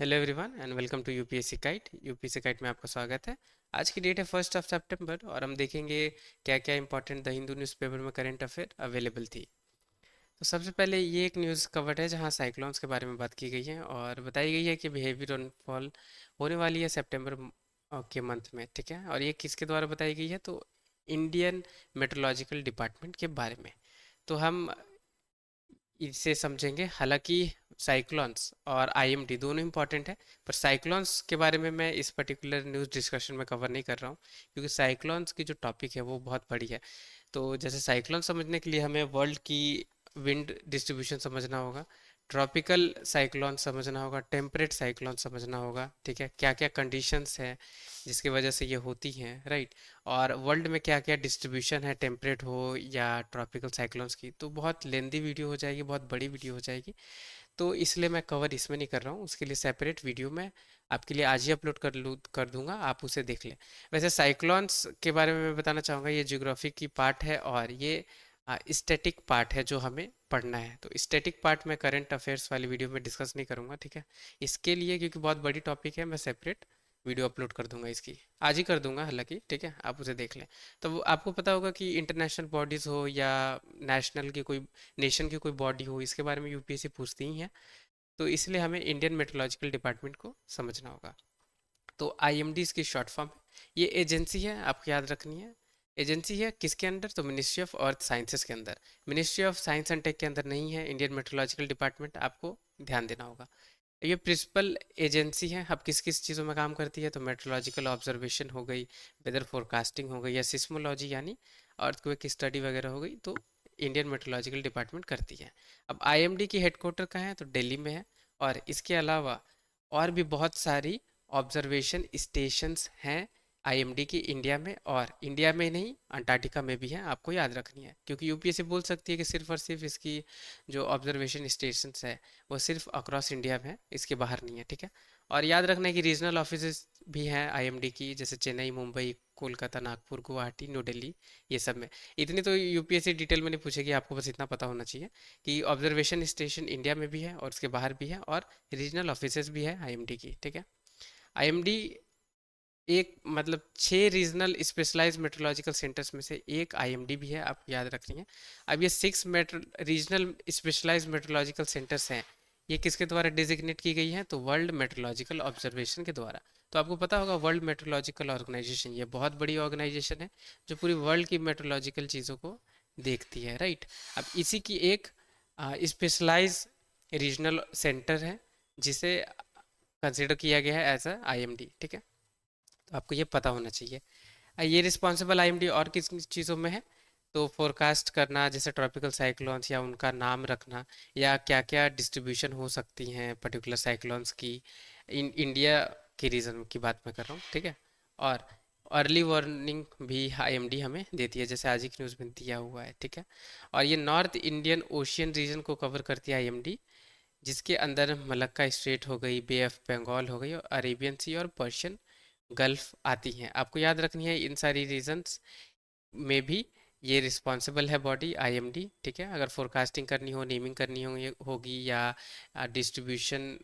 Hello everyone and welcome to UPSC guide. UPSC guide में आपका स्वागत है। आज की डेट है 1 सितंबर और हम देखेंगे क्या क्या इंपॉर्टेंट द हिंदू न्यूज़पेपर में करंट अफेयर अवेलेबल थी। तो सबसे पहले ये एक न्यूज़ कवर्ड है जहां साइक्लोन्स के बारे में बात की गई है और बताई गई है कि हेवी रेनफॉल होने वाली है सितंबर के मंथ में। ठीक है, और ये किसके द्वारा बताई गई है? तो इंडियन मेट्रोलॉजिकल डिपार्टमेंट के बारे में। तो हम इसे समझेंगे। हालांकि साइक्लोन्स और आईएमडी दोनों इंपॉर्टेंट है, पर साइक्लोन्स के बारे में मैं इस पर्टिकुलर न्यूज़ डिस्कशन में कवर नहीं कर रहा हूँ, क्योंकि साइक्लोन्स की जो टॉपिक है वो बहुत बड़ी है। तो जैसे साइक्लोन समझने के लिए हमें वर्ल्ड की विंड डिस्ट्रीब्यूशन समझना होगा, ट्रॉपिकल साइक्लोन समझना होगा, टेम्परेट साइक्लोन समझना होगा। ठीक है, क्या क्या कंडीशंस है जिसकी वजह से ये होती हैं, राइट। और वर्ल्ड में क्या क्या डिस्ट्रीब्यूशन है, टेम्परेट हो या ट्रॉपिकल साइक्लोन्स की। तो बहुत लेंदी वीडियो हो जाएगी, बहुत बड़ी वीडियो हो जाएगी, तो इसलिए मैं कवर इसमें नहीं कर रहा हूँ। उसके लिए सेपरेट वीडियो मैं आपके लिए आज ही अपलोड कर दूंगा, आप उसे देख लें। वैसे साइक्लोन्स के बारे में मैं बताना चाहूँगा, ये ज्योग्राफी की पार्ट है और ये स्टैटिक पार्ट है जो हमें पढ़ना है। तो स्टैटिक पार्ट मैं करंट अफेयर्स वाली वीडियो में डिस्कस नहीं करूँगा, ठीक है। इसके लिए क्योंकि बहुत बड़ी टॉपिक है, मैं सेपरेट वीडियो अपलोड कर दूंगा, इसकी आज ही कर दूंगा हालांकि, ठीक है, आप उसे देख लें। तो आपको पता होगा कि इंटरनेशनल बॉडीज़ हो या नेशनल की कोई नेशन की कोई बॉडी हो, इसके बारे में यूपीएससी पूछती ही है। तो इसलिए हमें इंडियन मेट्रोलॉजिकल डिपार्टमेंट को समझना होगा। तो आईएमडी इसकी शॉर्ट फॉर्म है। ये एजेंसी है, आपको याद रखनी है। एजेंसी है किसके अंडर? तो मिनिस्ट्री ऑफ अर्थ साइंसेस के अंदर। Ministry of science and tech के अंदर नहीं है इंडियन मेट्रोलॉजिकल डिपार्टमेंट, आपको ध्यान देना होगा। ये प्रिंसिपल एजेंसी है। अब किस किस चीज़ों में काम करती है? तो मेट्रोलॉजिकल ऑब्जर्वेशन हो गई, वेदर फोरकास्टिंग हो गई, या सिस्मोलॉजी यानी अर्थक्वेक की स्टडी वगैरह हो गई, तो इंडियन मेट्रोलॉजिकल डिपार्टमेंट करती है। अब आईएमडी की हेडक्वार्टर कहाँ है? तो दिल्ली में है। और इसके अलावा और भी बहुत सारी ऑब्जर्वेशन स्टेशंस हैं आईएमडी की इंडिया में, और इंडिया में नहीं अंटार्कटिका में भी है, आपको याद रखनी है। क्योंकि यूपीएससी बोल सकती है कि सिर्फ और सिर्फ इसकी जो ऑब्जर्वेशन स्टेशंस है वो सिर्फ अक्रॉस इंडिया में है, इसके बाहर नहीं है, ठीक है। और याद रखना है कि रीजनल ऑफिसेज भी हैं आईएमडी की, जैसे चेन्नई, मुंबई, कोलकाता, नागपुर, गुवाहाटी, न्यू दिल्ली, ये सब में। इतनी तो यूपीएससी डिटेल में नहीं पूछेगी, आपको बस इतना पता होना चाहिए कि ऑब्जर्वेशन स्टेशन इंडिया में भी है और उसके बाहर भी है, और रीजनल ऑफिसेज भी है आईएमडी की, ठीक है। आईएमडी एक मतलब 6 रीजनल स्पेशलाइज मेट्रोलॉजिकल सेंटर्स में से एक आईएमडी भी है, आपको याद रखनी है। अब ये 6 रीजनल स्पेशलाइज मेट्रोलॉजिकल सेंटर्स हैं, ये किसके द्वारा डिजिग्नेट की गई हैं? तो वर्ल्ड मेट्रोलॉजिकल ऑब्जर्वेशन के द्वारा। तो आपको पता होगा वर्ल्ड मेट्रोलॉजिकल ऑर्गेनाइजेशन ये बहुत बड़ी ऑर्गेनाइजेशन है जो पूरी वर्ल्ड की मेट्रोलॉजिकल चीज़ों को देखती है, राइट। अब इसी की एक स्पेशलाइज रीजनल सेंटर है जिसे कंसिडर किया गया है एज अ आईएमडी, ठीक है। तो आपको ये पता होना चाहिए। ये रिस्पॉन्सिबल आईएमडी और किस किस चीज़ों में है? तो फोरकास्ट करना, जैसे ट्रॉपिकल साइक्लोन्स या उनका नाम रखना, या क्या क्या डिस्ट्रीब्यूशन हो सकती हैं पर्टिकुलर साइक्लोन्स की, इन इंडिया के रीजन की बात मैं कर रहा हूँ, ठीक है। और अर्ली वार्निंग भी आईएमडी हमें देती है, जैसे आज ही की न्यूज़ में दिया हुआ है, ठीक है। और ये नॉर्थ इंडियन ओशियन रीजन को कवर करती है आईएमडी, जिसके अंदर मलक्का स्ट्रेट हो गई, बे ऑफ बंगाल हो गई, और अरेबियन सी और पर्शियन गल्फ आती हैं। आपको याद रखनी है इन सारी रीजन्स में भी ये रिस्पॉन्सिबल है बॉडी आईएमडी, ठीक है। अगर फोरकास्टिंग करनी हो, नेमिंग करनी होगी, या डिस्ट्रीब्यूशन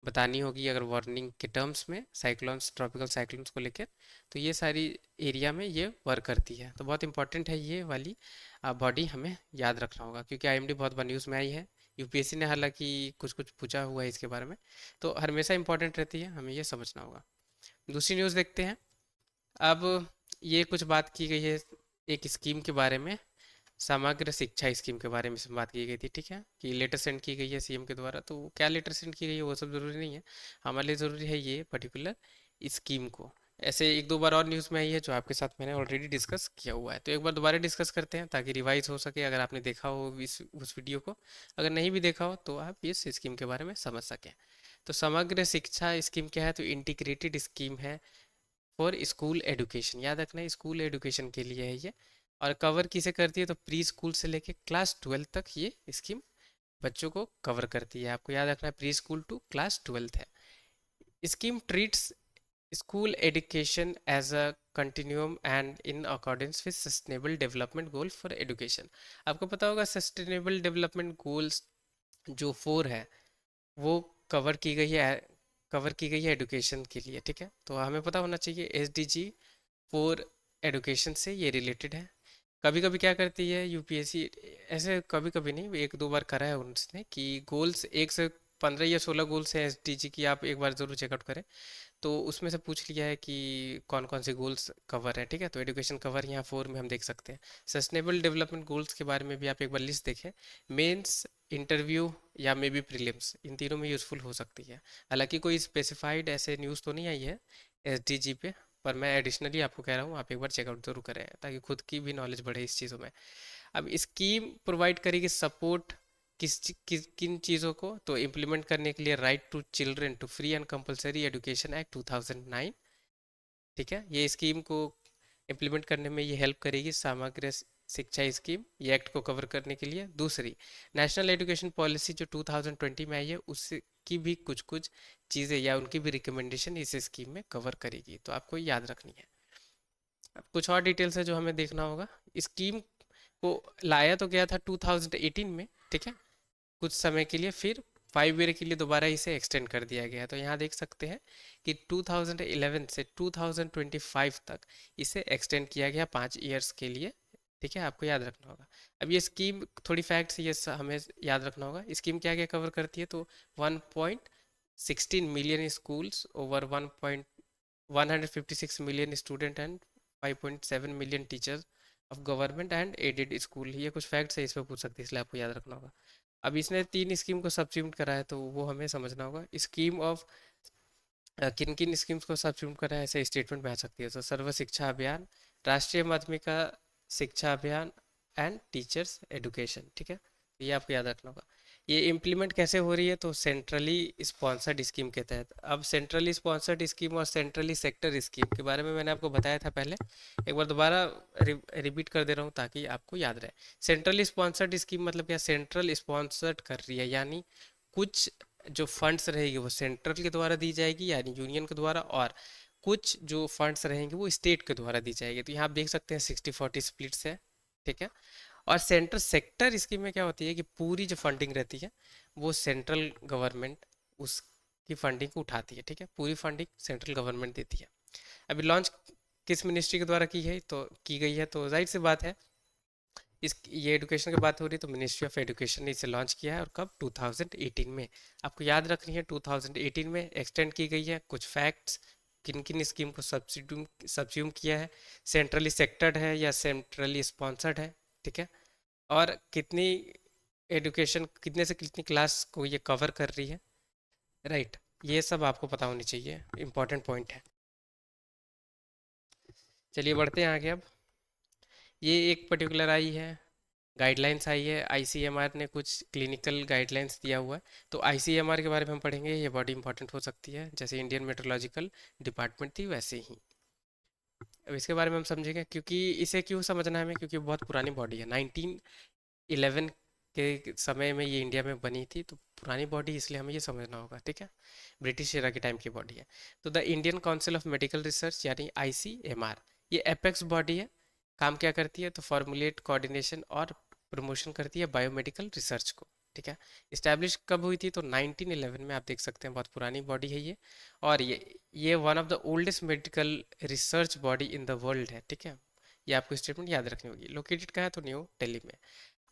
बतानी होगी अगर वार्निंग के टर्म्स में साइक्लोन्स, ट्रॉपिकल साइक्लोन्स को लेकर, तो ये सारी एरिया में ये वर्क करती है। तो बहुत इंपॉर्टेंट है ये वाली बॉडी, हमें याद रखना होगा, क्योंकि आईएमडी बहुत बार न्यूज़ में आई है। यूपीएससी ने हालांकि कुछ कुछ पूछा हुआ है इसके बारे में, तो हमेशा इंपॉर्टेंट रहती है, हमें ये समझना होगा। दूसरी न्यूज़ देखते हैं। अब ये कुछ बात की गई है एक स्कीम के बारे में, समग्र शिक्षा स्कीम के बारे में इसमें बात की गई थी, ठीक है, कि लेटर सेंड की गई है सीएम के द्वारा। तो क्या लेटर सेंड की गई है वो सब ज़रूरी नहीं है, हमारे लिए ज़रूरी है ये पर्टिकुलर स्कीम को। ऐसे एक दो बार और न्यूज़ में आई है जो आपके साथ मैंने ऑलरेडी डिस्कस किया हुआ है, तो एक बार दोबारा डिस्कस करते हैं ताकि रिवाइज हो सके, अगर आपने देखा हो इस उस वीडियो को। अगर नहीं भी देखा हो तो आप इस स्कीम के बारे में समझ सकें। तो समग्र शिक्षा स्कीम क्या है? तो इंटीग्रेटेड स्कीम है फॉर स्कूल एजुकेशन, याद रखना है स्कूल एजुकेशन के लिए है ये। और कवर किसे करती है? तो प्री स्कूल से लेके क्लास 12 तक ये स्कीम बच्चों को कवर करती है। आपको याद रखना है प्री स्कूल टू क्लास 12 है। Scheme treats school education as a continuum and in accordance with sustainable development goal for education. आपको पता होगा सस्टेनेबल डेवलपमेंट गोल्स जो 4 है वो कवर की गई है कवर की गई है एडुकेशन के लिए, ठीक है। तो हमें पता होना चाहिए SDG फॉर एडुकेशन से ये रिलेटेड है। कभी कभी क्या करती है यूपीएससी, ऐसे कभी कभी नहीं, एक दो बार करा है उसने कि गोल्स 1 से 15 या 16 गोल्स हैं SDG की, आप एक बार जरूर चेकआउट करें। तो उसमें से पूछ लिया है कि कौन कौन से गोल्स कवर है, ठीक है। तो एजुकेशन कवर यहाँ 4 में हम देख सकते हैं। सस्टेनेबल डेवलपमेंट गोल्स के बारे में भी आप एक बार लिस्ट देखें। मेंस, इंटरव्यू या मे बी प्रीलिम्स, इन तीनों में यूज़फुल हो सकती है। हालांकि कोई स्पेसिफाइड ऐसे न्यूज़ तो नहीं आई है SDG पे, पर मैं एडिशनली आपको कह रहा हूँ आप एक बार चेकआउट जरूर करें ताकि खुद की भी नॉलेज बढ़े इस चीज़ों में। अब स्कीम प्रोवाइड करेगी सपोर्ट किन चीज़ों को, तो इम्प्लीमेंट करने के लिए right to children to free and compulsory education act 2009, ठीक है। ये स्कीम को इम्प्लीमेंट करने में ये हेल्प करेगी, समग्र शिक्षा स्कीम, ये एक्ट को कवर करने के लिए। दूसरी, नेशनल एजुकेशन पॉलिसी जो 2020 में आई है, उसकी भी कुछ कुछ चीज़ें या उनकी भी रिकमेंडेशन इस स्कीम में कवर करेगी, तो आपको याद रखनी है। अब कुछ और डिटेल्स है जो हमें देखना होगा। स्कीम को लाया तो गया था 2018 में, ठीक है, कुछ समय के लिए, फिर 5 ईयर के लिए दोबारा इसे एक्सटेंड कर दिया गया है। तो यहाँ देख सकते हैं कि 2011 से 2025 तक इसे एक्सटेंड किया गया 5 ईयर्स के लिए, ठीक है, आपको याद रखना होगा। अब ये स्कीम थोड़ी फैक्ट्स ये हमें याद रखना होगा। स्कीम क्या क्या कवर करती है, तो 1.16 million schools over 156 million student and 5.7 million teachers of government and aided school, ये कुछ फैक्ट्स है, इस पर पूछ सकते हैं, इसलिए आपको याद रखना होगा। अब इसने 3 स्कीम को सब्स्टिट्यूट करा है, तो वो हमें समझना होगा। स्कीम ऑफ किन किन स्कीम्स को सब्स्टिट्यूट करा है, ऐसे स्टेटमेंट में आ सकती है। तो सर्व शिक्षा अभियान, राष्ट्रीय माध्यमिका शिक्षा अभियान एंड टीचर्स एडुकेशन, ठीक है, तो ये आपको याद रखना होगा। ये इम्प्लीमेंट कैसे हो रही है, तो सेंट्रली स्पॉन्सर्ड स्कीम के तहत। अब सेंट्रली स्पॉन्सर्ड स्कीम और सेंट्रली सेक्टर स्कीम के बारे में मैंने आपको बताया था पहले, एक बार दोबारा रिपीट कर दे रहा हूँ ताकि आपको याद रहे। सेंट्रली स्पॉन्सर्ड स्कीम मतलब क्या, सेंट्रल स्पॉन्सर्ड कर रही है, यानी कुछ जो फंड्स रहेगी वो सेंट्रल के द्वारा दी जाएगी यानी यूनियन के द्वारा, और कुछ जो फंड्स रहेंगे वो स्टेट के द्वारा दी जाएगी। तो यहाँ आप देख सकते हैं 60-40 स्प्लिट्स है, ठीक है। और सेंट्रल सेक्टर स्कीम में क्या होती है कि पूरी जो फंडिंग रहती है वो सेंट्रल गवर्नमेंट उसकी फंडिंग को उठाती है, ठीक है, पूरी फंडिंग सेंट्रल गवर्नमेंट देती है। अभी लॉन्च किस मिनिस्ट्री के द्वारा की है, तो की गई है, तो जाहिर सी बात है इस ये एडुकेशन की बात हो रही है तो मिनिस्ट्री ऑफ एजुकेशन ने इसे लॉन्च किया है, और कब, 2018 में। आपको याद रखनी है 2018 में एक्सटेंड की गई है। कुछ फैक्ट्स, किन किन स्कीम को सब्स्यूम किया है, सेंट्रली सेक्टर्ड है या सेंट्रली स्पॉन्सर्ड है, ठीक है, और कितनी एडुकेशन, कितने से कितनी क्लास को ये कवर कर रही है, राइट, ये सब आपको पता होनी चाहिए, इंपॉर्टेंट पॉइंट है। चलिए बढ़ते हैं आगे। अब ये एक पर्टिकुलर आई है, गाइडलाइंस आई है, आईसीएमआर ने कुछ क्लिनिकल गाइडलाइंस दिया हुआ है। तो आईसीएमआर के बारे में हम पढ़ेंगे, ये बॉडी इंपॉर्टेंट हो सकती है, जैसे इंडियन मेट्रोलॉजिकल डिपार्टमेंट थी वैसे ही। अब इसके बारे में हम समझेंगे, क्योंकि इसे क्यों समझना है हमें, क्योंकि बहुत पुरानी बॉडी है, 1911 के समय में ये इंडिया में बनी थी, तो पुरानी बॉडी इसलिए हमें ये समझना होगा, ठीक है, ब्रिटिश एरा के टाइम की बॉडी है। तो the Indian council of medical research यानी आईसीएमआर, ये एपेक्स बॉडी है। काम क्या करती है, तो फॉर्मुलेट, कोऑर्डिनेशन और प्रमोशन करती है बायोमेडिकल रिसर्च को, ठीक है। इस्टेब्लिश कब हुई थी, तो 1911 में, आप देख सकते हैं बहुत पुरानी बॉडी है ये। और ये one of the oldest medical research body in the world है, ठीक है। ये आपको स्टेटमेंट याद रखनी होगी। लोकेटेड कहाँ है, तो न्यू दिल्ली में।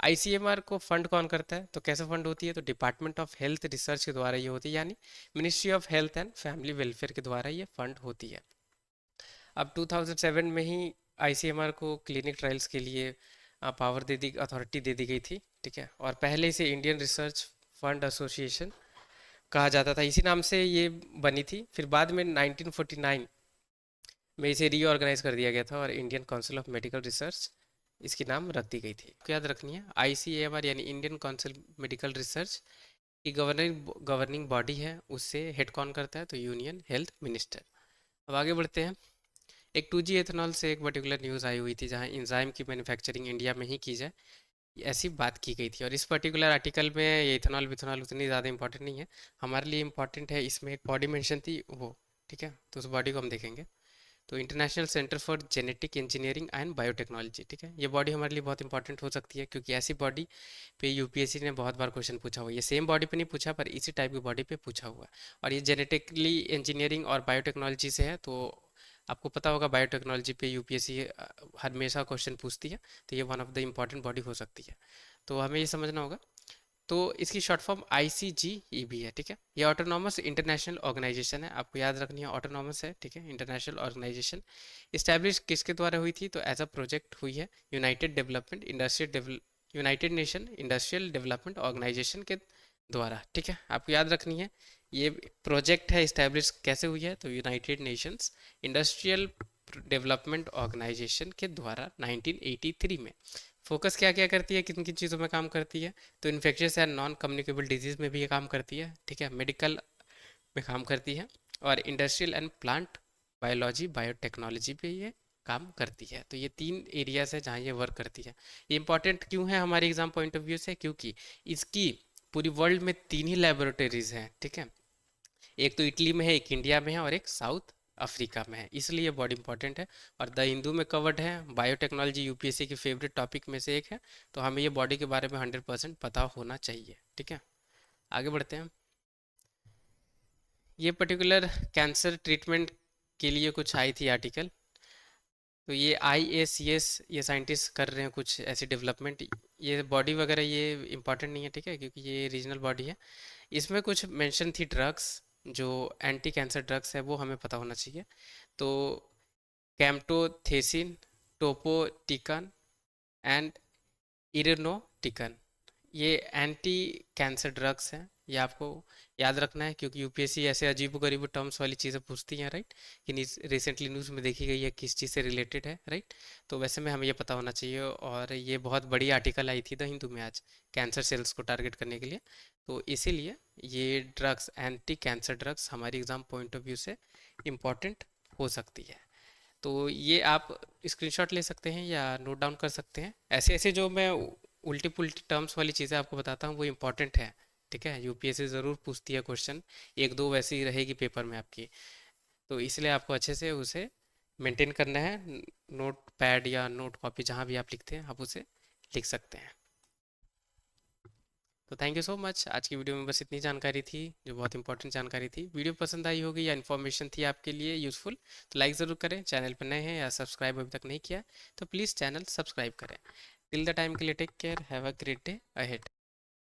आईसीएमआर को फंड कौन करता है, तो कैसे फंड होती है, तो डिपार्टमेंट ऑफ हेल्थ रिसर्च के द्वारा ये होती है, यानी ministry of health and family welfare के द्वारा ये फंड होती है। अब 2007 में ही आईसीएमआर को क्लिनिक ट्रायल्स के लिए पावर दे दी, अथॉरिटी दे दी गई थी, ठीक है। और पहले इसे इंडियन रिसर्च फंड एसोसिएशन कहा जाता था, इसी नाम से ये बनी थी। फिर बाद में 1949 में इसे रीऑर्गेनाइज कर दिया गया था और Indian council of medical research इसकी नाम रख दी गई थी। तो याद रखनी है, आईसीएमआर यानी इंडियन काउंसिल मेडिकल रिसर्च की गवर्निंग बॉडी है, उससे हेड कौन करता है, तो यूनियन हेल्थ मिनिस्टर। अब आगे बढ़ते हैं। एक 2G एथेनॉल से एक पर्टिकुलर न्यूज़ आई हुई थी, जहां इंजाइम की मैन्युफैक्चरिंग इंडिया में ही की जाए, ऐसी बात की गई थी। और इस पर्टिकुलर आर्टिकल में ये इथेनॉल विथेनॉल उतनी ज़्यादा इंपॉर्टेंट नहीं है, हमारे लिए इंपॉर्टेंट है इसमें एक बॉडी मेंशन थी वो, ठीक है, तो उस बॉडी को हम देखेंगे। तो international centre for genetic engineering and biotechnology, ठीक है। ये बॉडी हमारे लिए बहुत इंपॉर्टेंट हो सकती है, क्योंकि ऐसी बॉडी पे यूपीएससी ने बहुत बार क्वेश्चन पूछा हुआ है। ये सेम बॉडी पे नहीं पूछा, पर इसी टाइप की बॉडी पे पूछा हुआ है। और ये जेनेटिकली इंजीनियरिंग और बायोटेक्नोलॉजी से है, तो आपको पता होगा बायोटेक्नोलॉजी पे यूपीएससी हमेशा क्वेश्चन पूछती है। तो ये one of the important body हो सकती है, तो हमें ये समझना होगा। तो इसकी शॉर्ट फॉर्म आईसीजीई भी है, ठीक है। ये ऑटोनॉमस इंटरनेशनल ऑर्गेनाइजेशन है, आपको याद रखनी है, ऑटोनॉमस है, ठीक है, इंटरनेशनल ऑर्गेनाइजेशन। इस्टेब्लिश किसके द्वारा हुई थी, तो एज अ प्रोजेक्ट हुई है United Nation Industrial Development Organization के द्वारा, ठीक है, आपको याद रखनी है। ये प्रोजेक्ट है, इस्टेब्लिश कैसे हुई है, तो United Nations Industrial Development Organization के द्वारा 1983 में। फोकस क्या क्या करती है, किन किन चीज़ों में काम करती है, तो infectious and non communicable disease में भी ये काम करती है, ठीक है, मेडिकल में काम करती है, और industrial and plant biology biotechnology पे ये काम करती है। तो ये 3 एरियाज है जहाँ ये वर्क करती है। ये इंपॉर्टेंट क्यों है हमारे एग्जाम पॉइंट ऑफ व्यू से, क्योंकि इसकी पूरी वर्ल्ड में 3 ही लेबोरेटरीज हैं, ठीक है। एक तो इटली में है, एक इंडिया में है, और एक साउथ अफ्रीका में है, इसलिए ये बहुत इंपॉर्टेंट है। और द हिंदू में कवर्ड है। बायोटेक्नोलॉजी यूपीएससी के फेवरेट टॉपिक में से एक है, तो हमें ये बॉडी के बारे में 100% पता होना चाहिए, ठीक है। आगे बढ़ते हैं। ये पर्टिकुलर कैंसर ट्रीटमेंट के लिए कुछ आई थी आर्टिकल। तो ये IACS, ये साइंटिस्ट कर रहे हैं कुछ ऐसी डेवलपमेंट। ये बॉडी वगैरह ये इंपॉर्टेंट नहीं है, ठीक है, क्योंकि ये रीजनल बॉडी है। इसमें कुछ मेंशन थी ड्रग्स, जो एंटी कैंसर ड्रग्स है, वो हमें पता होना चाहिए। तो कैम्प्टोथेसिन, टोपोटिकन एंड इरेनोटिकन, ये एंटी कैंसर ड्रग्स हैं। ये आपको याद रखना है, क्योंकि यूपीएससी ऐसे अजीबो-गरीबो टर्म्स वाली चीज़ें पूछती हैं, राइट, कि रिसेंटली न्यूज़ में देखी गई है, किस चीज़ से रिलेटेड है, राइट। तो वैसे में हमें ये पता होना चाहिए। और ये बहुत बड़ी आर्टिकल आई थी द हिंदू में आज, कैंसर सेल्स को टारगेट करने के लिए। तो इसीलिए ये ड्रग्स, एंटी कैंसर ड्रग्स, हमारी एग्जाम पॉइंट ऑफ व्यू से इम्पॉर्टेंट हो सकती है। तो ये आप स्क्रीनशॉट ले सकते हैं या नोट डाउन कर सकते हैं। ऐसे ऐसे जो मैं उल्टी पुल्टी टर्म्स वाली चीज़ें आपको बताता हूँ, वो इंपॉर्टेंट है, ठीक है। यूपीएससी ज़रूर पूछती है क्वेश्चन, एक दो वैसी ही रहेगी पेपर में आपकी। तो इसलिए आपको अच्छे से उसे मेंटेन करना है। नोट पैड या नोट कॉपी जहाँ भी आप लिखते हैं, आप उसे लिख सकते हैं। तो थैंक यू सो मच। आज की वीडियो में बस इतनी जानकारी थी, जो बहुत इंपॉर्टेंट जानकारी थी। वीडियो पसंद आई होगी या इन्फॉर्मेशन थी आपके लिए यूज़फुल, तो लाइक ज़रूर करें। चैनल पर नए हैं या सब्सक्राइब अभी तक नहीं किया, तो प्लीज़ चैनल सब्सक्राइब करें। टिल द टाइम के लिए take care, have a great day ahead.